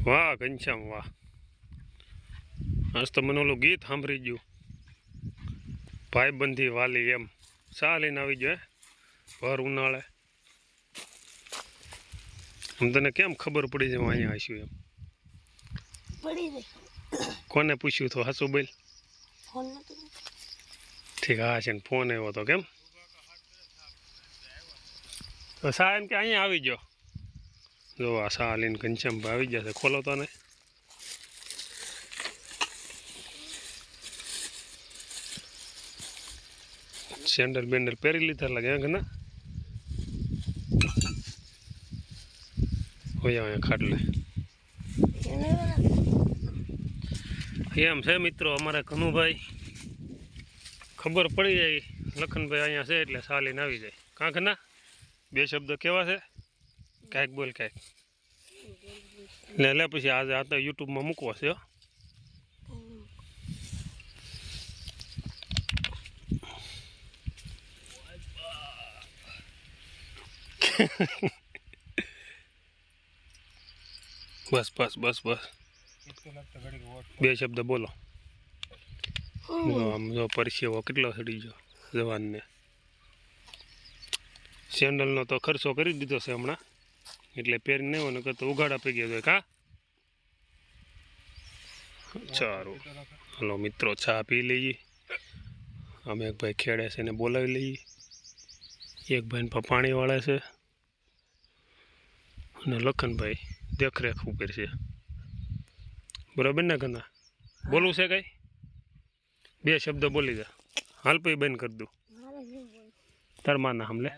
વાહ ઘનશ્યામ વાહ, આજ તો મને ઓલું ગીત સાંભળી ગયું, ભાઈબંધી વાલી એમ. શા લઈને આવી ગયો ભર ઉનાળે? તને કેમ ખબર પડી જાય હું અહીંયા આવીશું એમ? કોને પૂછ્યું તો હાસુ બોલ. ઠીક, હા છે ને ફોન આવ્યો હતો કેમ? તો શા એમ કે અહીંયા આવી ગયો. જો આ શા લઈને ઘનશ્યામભાઈ આવી ગયા છે, ખોલો તો ને. સેન્ડલ બેન્ડલ પહેરી લીધા લાગે કે ના? હોય અહીંયા ખાટલે એમ છે મિત્રો. અમારા કનુભાઈ ખબર પડી જાય લખનભાઈ અહીંયા છે એટલે સાલીને આવી જાય. કાંક ના બે શબ્દ કેવા છે? કાંઈક બોલ કાંઈક. લે પછી આજે આ તો યુટ્યુબમાં મૂકવો છે. બસ બસ બસ બસ, બે શબ્દ બોલો. આમ જો પરસેવો કેટલો સડી ગયો જવાનને. સેન્ડલનો તો ખર્ચો કરી દીધો છે હમણાં, એટલે પહેરીને નહીં હોય ને તો ઉઘાડા પી ગયા. કા સારું, હલો મિત્રો, ચા પી લઈએ. અમે એક ભાઈ ખેડે છે એને બોલાવી લઈએ. એક ભાઈને પાણી વાળે છે અને લખનભાઈ દેખરેખ ઉપર છે. બરાબર ને કના? બોલવું છે કઈ? બે શબ્દ બોલી જા. હાલ પછી બંધ કરી દઉં. તાર માના હમલે